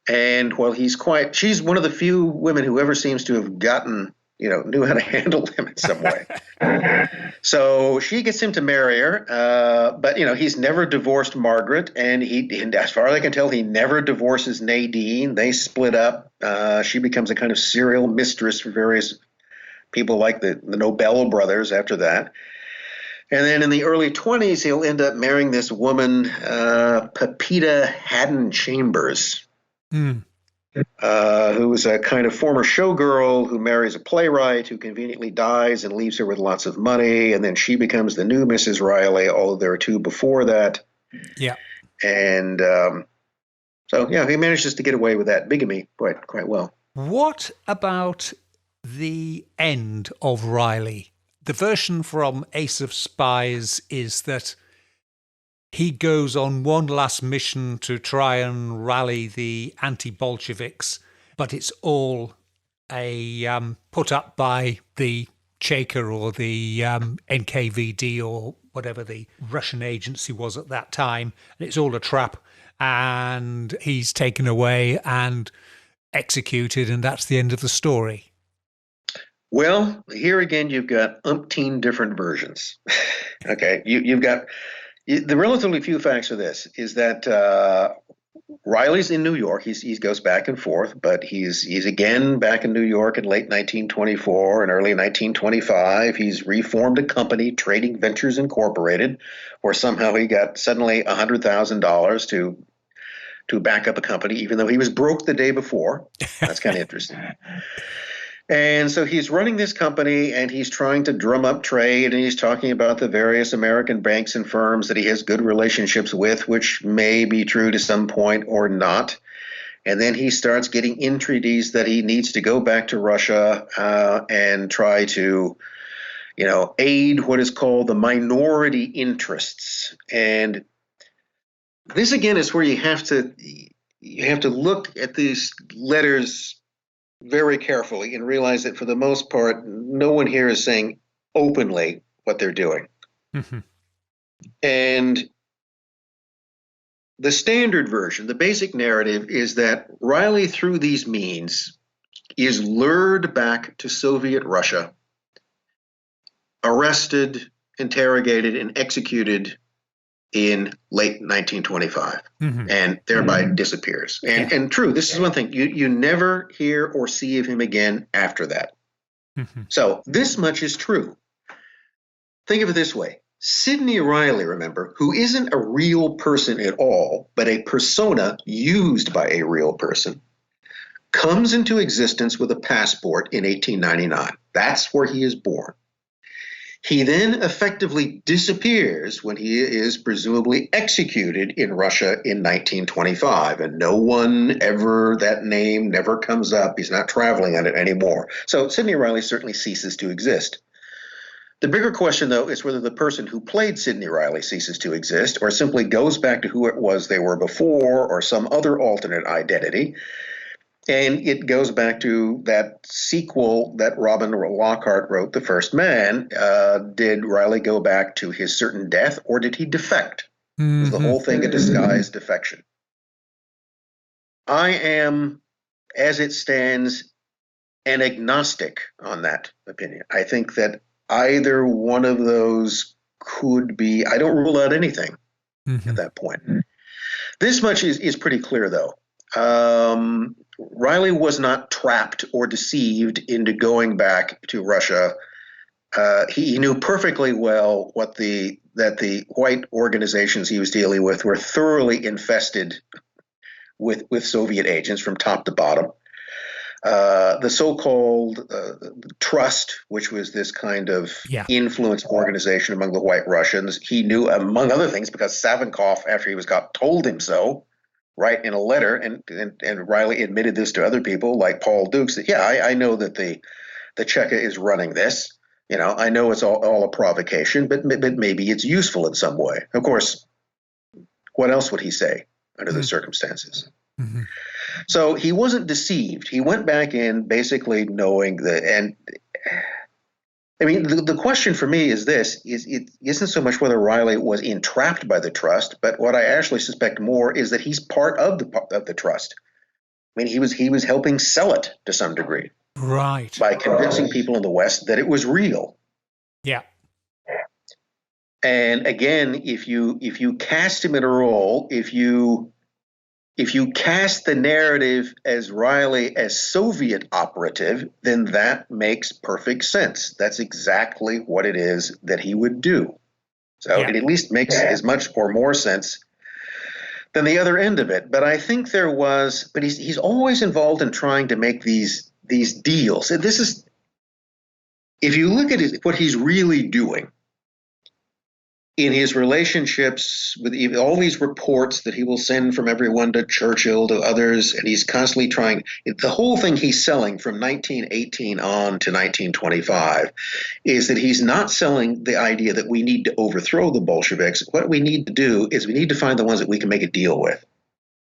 Speaker 3: And while she's one of the few women who ever seems to have gotten, knew how to handle him in some way. So she gets him to marry her, but he's never divorced Margaret, and as far as I can tell, he never divorces Nadine. They split up. She becomes a kind of serial mistress for various people like the Nobel brothers after that. And then in the early 20s, he'll end up marrying this woman, Pepita Haddon Chambers. Who was a kind of former showgirl who marries a playwright who conveniently dies and leaves her with lots of money. And then she becomes the new Mrs. Reilly, although there are two before that.
Speaker 2: Yeah.
Speaker 3: And he manages to get away with that bigamy quite well.
Speaker 2: What about the end of Reilly? The version from Ace of Spies is that he goes on one last mission to try and rally the anti-Bolsheviks, but it's all put up by the Cheka or the NKVD or whatever the Russian agency was at that time. And it's all a trap, and he's taken away and executed, and that's the end of the story.
Speaker 3: Well, here again, you've got umpteen different versions. Okay, you've got the relatively few facts of this is that Reilly's in New York. He goes back and forth, but he's again back in New York in late 1924 and early 1925. He's reformed a company, Trading Ventures Incorporated, where somehow he got suddenly $100,000 to back up a company, even though he was broke the day before. That's kind of interesting. And so he's running this company, and he's trying to drum up trade, and he's talking about the various American banks and firms that he has good relationships with, which may be true to some point or not. And then he starts getting entreaties that he needs to go back to Russia and try to, aid what is called the minority interests. And this again is where you have to look at these letters very carefully and realize that for the most part, no one here is saying openly what they're doing. Mm-hmm. And the standard version, the basic narrative, is that Reilly, through these means, is lured back to Soviet Russia, arrested, interrogated, and executed in late 1925, and thereby disappears. And true, this is one thing. You never hear or see of him again after that. So this much is true. Think of it this way. Sidney Reilly, remember, who isn't a real person at all, but a persona used by a real person, comes into existence with a passport in 1899. That's where he is born. He then effectively disappears when he is presumably executed in Russia in 1925, and no one ever, that name never comes up. He's not traveling on it anymore. So Sidney Reilly certainly ceases to exist. The bigger question, though, is whether the person who played Sidney Reilly ceases to exist or simply goes back to who it was they were before or some other alternate identity. And it goes back to that sequel that Robin Lockhart wrote, The First Man. Did Reilly go back to his certain death, or did he defect? Was the whole thing a disguised defection? I am, as it stands, an agnostic on that opinion. I think that either one of those could be. I don't rule out anything at that point. This much is pretty clear, though. Reilly was not trapped or deceived into going back to Russia. He knew perfectly well that the white organizations he was dealing with were thoroughly infested with Soviet agents from top to bottom. The so-called Trust, which was this kind of influence organization among the white Russians, he knew, among other things, because Savinkov, after he was caught, told him so, right, in a letter, and Reilly admitted this to other people, like Paul Dukes, that, I know that the Cheka is running this. I know it's all a provocation, but maybe it's useful in some way. Of course, what else would he say under the circumstances? So he wasn't deceived. He went back in basically knowing that. And I mean, the question for me is this: it isn't so much whether Reilly was entrapped by the Trust, but what I actually suspect more is that he's part of the Trust. I mean, he was helping sell it to some degree,
Speaker 2: right,
Speaker 3: by convincing people in the West that it was real.
Speaker 2: Yeah.
Speaker 3: And again, if you cast him in a role, if you cast the narrative as Reilly as Soviet operative, then that makes perfect sense. That's exactly what it is that he would do. So it at least makes as much or more sense than the other end of it. But I think but he's always involved in trying to make these deals. And this is, if you look at what he's really doing in his relationships with all these reports that he will send from everyone to Churchill to others, and he's constantly trying, the whole thing he's selling from 1918 on to 1925 is that he's not selling the idea that we need to overthrow the Bolsheviks. What we need to do is we need to find the ones that we can make a deal with,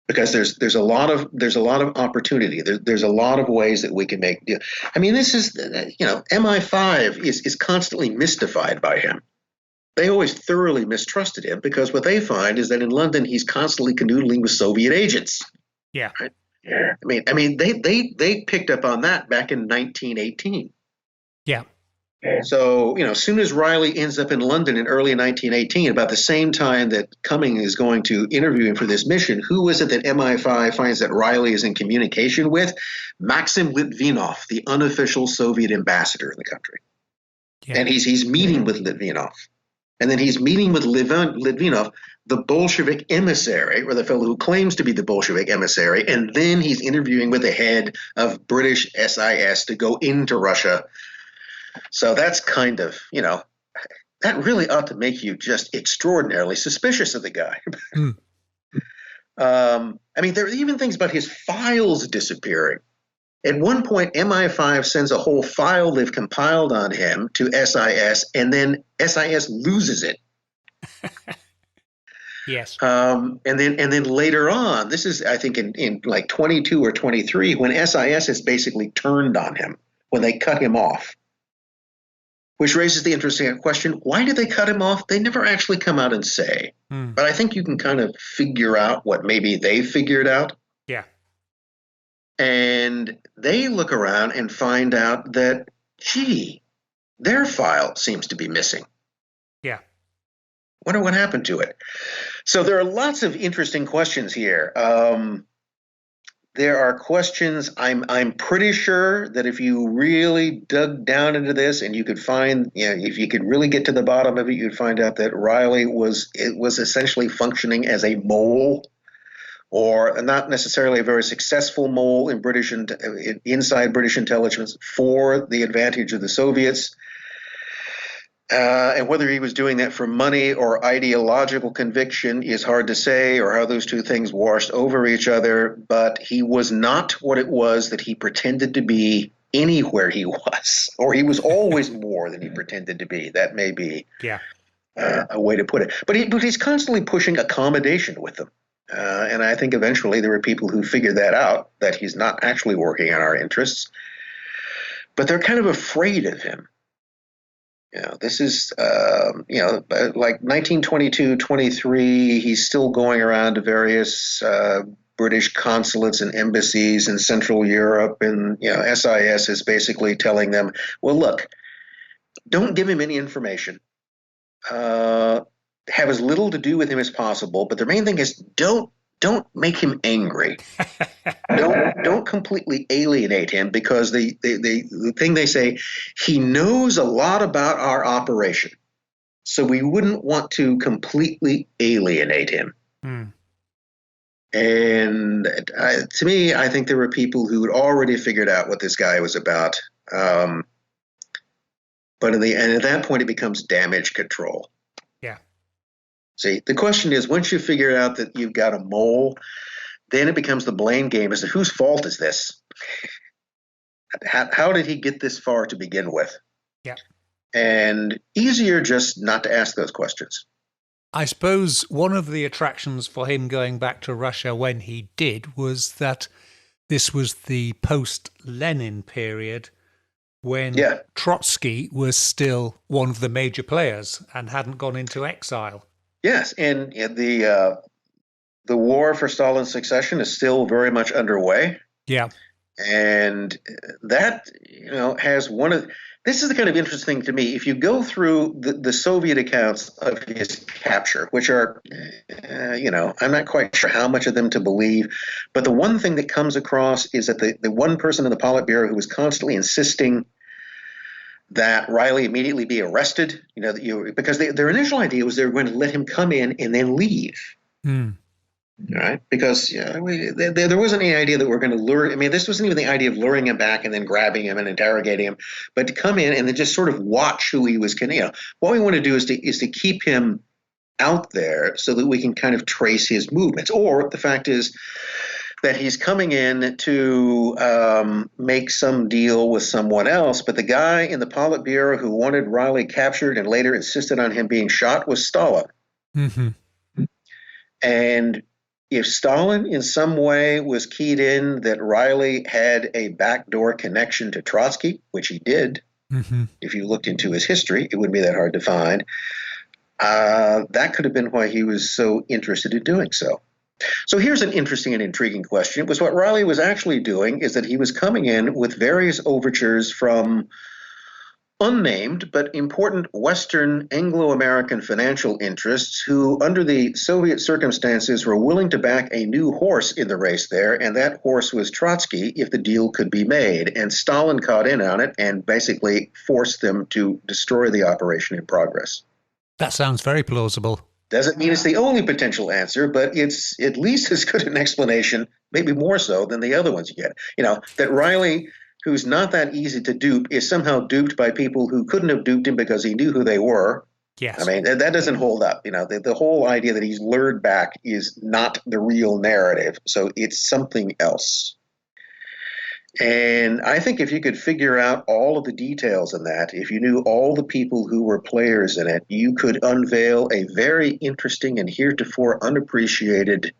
Speaker 3: because there's a lot of opportunity. There's a lot of ways that we can make deal. I mean, this is, MI5 is constantly mystified by him. They always thoroughly mistrusted him because what they find is that in London he's constantly canoodling with Soviet agents.
Speaker 2: Yeah.
Speaker 3: Right? I mean, they picked up on that back in 1918.
Speaker 2: Yeah.
Speaker 3: So, as soon as Reilly ends up in London in early 1918, about the same time that Cumming is going to interview him for this mission, who is it that MI5 finds that Reilly is in communication with? Maxim Litvinov, the unofficial Soviet ambassador in the country. Yeah. And he's meeting with Litvinov. And then he's meeting with Litvinov, the Bolshevik emissary, or the fellow who claims to be the Bolshevik emissary. And then he's interviewing with the head of British SIS to go into Russia. So that's kind of, that really ought to make you just extraordinarily suspicious of the guy. I mean, there are even things about his files disappearing. At one point, MI5 sends a whole file they've compiled on him to SIS, and then SIS loses it.
Speaker 2: Yes.
Speaker 3: And then later on, this is, I think, in like 22 or 23, when SIS has basically turned on him, when they cut him off. Which raises the interesting question, why did they cut him off? They never actually come out and say. But I think you can kind of figure out what maybe they figured out.
Speaker 2: Yeah.
Speaker 3: And they look around and find out that, gee, their file seems to be missing.
Speaker 2: Yeah.
Speaker 3: Wonder what happened to it. So there are lots of interesting questions here. There are questions, I'm pretty sure that if you really dug down into this and you could find, if you could really get to the bottom of it, you'd find out that Reilly was essentially functioning as a mole, or not necessarily a very successful mole in inside British intelligence for the advantage of the Soviets. And whether he was doing that for money or ideological conviction is hard to say, or how those two things washed over each other. But he was not what it was that he pretended to be anywhere he was, or he was always more than he pretended to be. That may be a way to put it. But he's constantly pushing accommodation with them. And I think eventually there were people who figured that out, that he's not actually working on our interests. But they're kind of afraid of him. This is, like 1922, 23, he's still going around to various British consulates and embassies in Central Europe. And, SIS is basically telling them, well, look, don't give him any information. Have as little to do with him as possible. But the main thing is don't make him angry. Don't completely alienate him, because the thing they say, he knows a lot about our operation, so we wouldn't want to completely alienate him. And to me, I think there were people who had already figured out what this guy was about. But at that point, it becomes damage control.
Speaker 2: Yeah.
Speaker 3: See, the question is, once you figure out that you've got a mole, then it becomes the blame game as to whose fault is this? How did he get this far to begin with?
Speaker 2: Yeah.
Speaker 3: And easier just not to ask those questions.
Speaker 2: I suppose one of the attractions for him going back to Russia when he did was that this was the post-Lenin period, when Trotsky was still one of the major players and hadn't gone into exile. Yes,
Speaker 3: and the war for Stalin's succession is still very much underway.
Speaker 2: Yeah.
Speaker 3: And that, has one of... This is the kind of interesting thing to me. If you go through the Soviet accounts of his capture, which are, I'm not quite sure how much of them to believe, but the one thing that comes across is that the one person in the Politburo who was constantly insisting that Reilly immediately be arrested, because their initial idea was they were going to let him come in and then leave. Right? Because there wasn't any idea that we're going to lure. I mean, this wasn't even the idea of luring him back and then grabbing him and interrogating him, but to come in and then just sort of watch who he was. What we want to do is to keep him out there so that we can kind of trace his movements. Or the fact is that he's coming in to make some deal with someone else, but the guy in the Politburo who wanted Reilly captured and later insisted on him being shot was Stalin.
Speaker 2: Mm-hmm.
Speaker 3: And if Stalin in some way was keyed in that Reilly had a backdoor connection to Trotsky, which he did, if you looked into his history, it wouldn't be that hard to find. That could have been why he was so interested in doing so. So here's an interesting and intriguing question. It was what Reilly was actually doing is that he was coming in with various overtures from unnamed but important Western Anglo-American financial interests who, under the Soviet circumstances, were willing to back a new horse in the race there, and that horse was Trotsky if the deal could be made. And Stalin caught in on it and basically forced them to destroy the operation in progress.
Speaker 2: That sounds very plausible.
Speaker 3: Doesn't mean it's the only potential answer, but it's at least as good an explanation, maybe more so than the other ones you get. That Reilly, who's not that easy to dupe, is somehow duped by people who couldn't have duped him because he knew who they were.
Speaker 2: Yes.
Speaker 3: I mean, that doesn't hold up. The whole idea that he's lured back is not the real narrative. So it's something else. And I think if you could figure out all of the details in that, if you knew all the people who were players in it, you could unveil a very interesting and heretofore unappreciated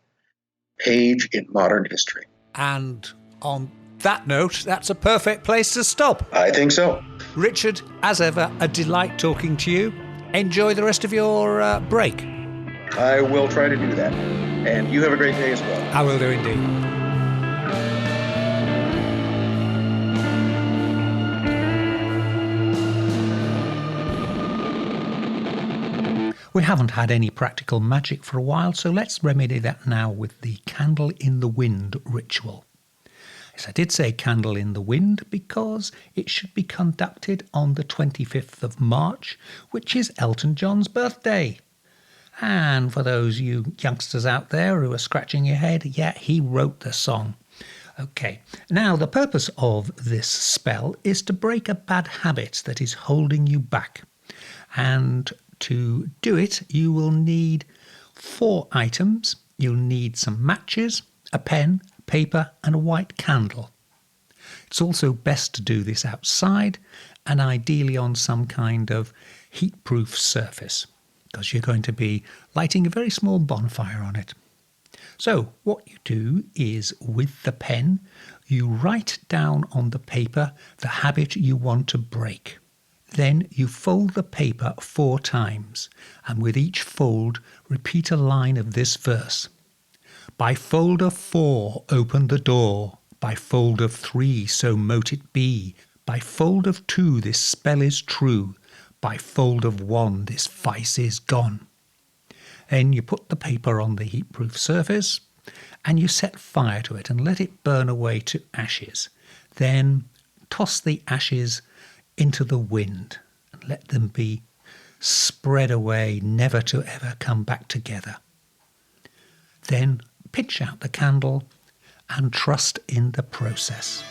Speaker 3: page in modern history.
Speaker 2: And on that note, that's a perfect place to stop.
Speaker 3: I think so.
Speaker 2: Richard, as ever, a delight talking to you. Enjoy the rest of your break.
Speaker 3: I will try to do that. And you have a great day as well.
Speaker 2: I will do indeed. We haven't had any practical magic for a while, so let's remedy that now with the candle in the wind ritual. Yes, I did say candle in the wind because it should be conducted on the 25th of March, which is Elton John's birthday. And for those you youngsters out there who are scratching your head, yeah, he wrote the song. Okay, now the purpose of this spell is to break a bad habit that is holding you back. And to do it, you will need 4 items. You'll need some matches, a pen, paper, and a white candle. It's also best to do this outside and ideally on some kind of heat-proof surface, because you're going to be lighting a very small bonfire on it. So what you do is, with the pen, you write down on the paper the habit you want to break. Then you fold the paper 4 times, and with each fold repeat a line of this verse. By fold of 4 open the door, by fold of 3 so mote it be, by fold of 2 this spell is true, by fold of 1 this vice is gone. Then you put the paper on the heat-proof surface and you set fire to it and let it burn away to ashes. Then toss the ashes into the wind and let them be spread away, never to ever come back together. Then pitch out the candle and trust in the process.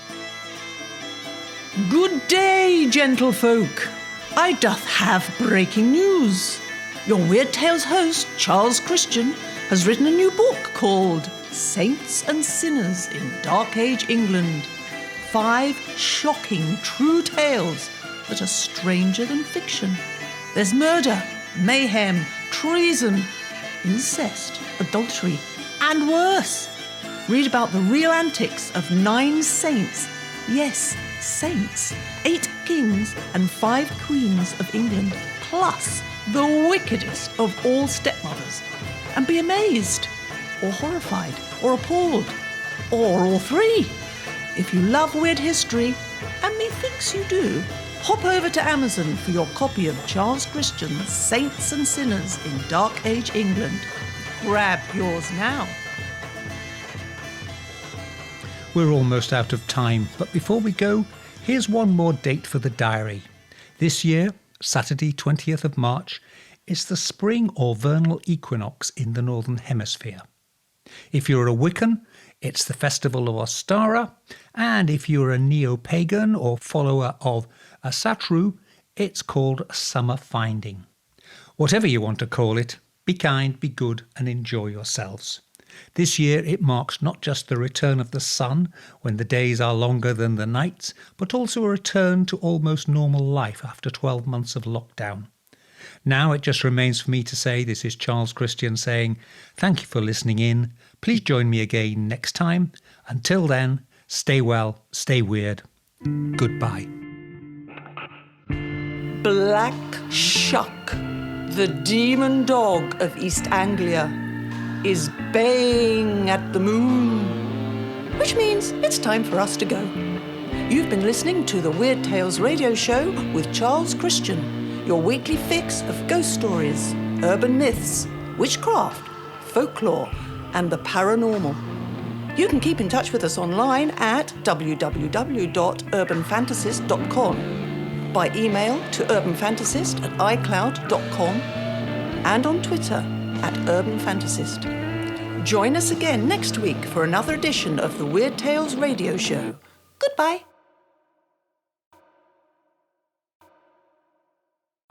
Speaker 1: Good day, gentlefolk. I doth have breaking news. Your Weird Tales host, Charles Christian, has written a new book called Saints and Sinners in Dark Age England. 5 shocking true tales that are stranger than fiction. There's murder, mayhem, treason, incest, adultery, and worse. Read about the real antics of 9 saints. Yes, saints. 8 kings and 5 queens of England, plus the wickedest of all stepmothers. And be amazed, or horrified, or appalled, or all 3. If you love weird history, and methinks you do, hop over to Amazon for your copy of Charles Christian's Saints and Sinners in Dark Age England. Grab yours now.
Speaker 2: We're almost out of time, but before we go, here's one more date for the diary. This year, Saturday 20th of March, is the spring or vernal equinox in the Northern Hemisphere. If you're a Wiccan, it's the festival of Ostara, and if you're a neo-pagan or follower of Asatru, it's called Summer Finding. Whatever you want to call it, be kind, be good, and enjoy yourselves. This year it marks not just the return of the sun, when the days are longer than the nights, but also a return to almost normal life after 12 months of lockdown. Now it just remains for me to say, this is Charles Christian saying, thank you for listening in. Please join me again next time. Until then, stay well, stay weird. Goodbye.
Speaker 1: Black Shuck, the demon dog of East Anglia, is baying at the moon, which means it's time for us to go. You've been listening to the Weird Tales radio show with Charles Christian, your weekly fix of ghost stories, urban myths, witchcraft, folklore, and the paranormal. You can keep in touch with us online at www.urbanfantasist.com, by email to urbanfantasist@icloud.com, and on Twitter @urbanfantasist. Join us again next week for another edition of the Weird Tales radio show. Goodbye.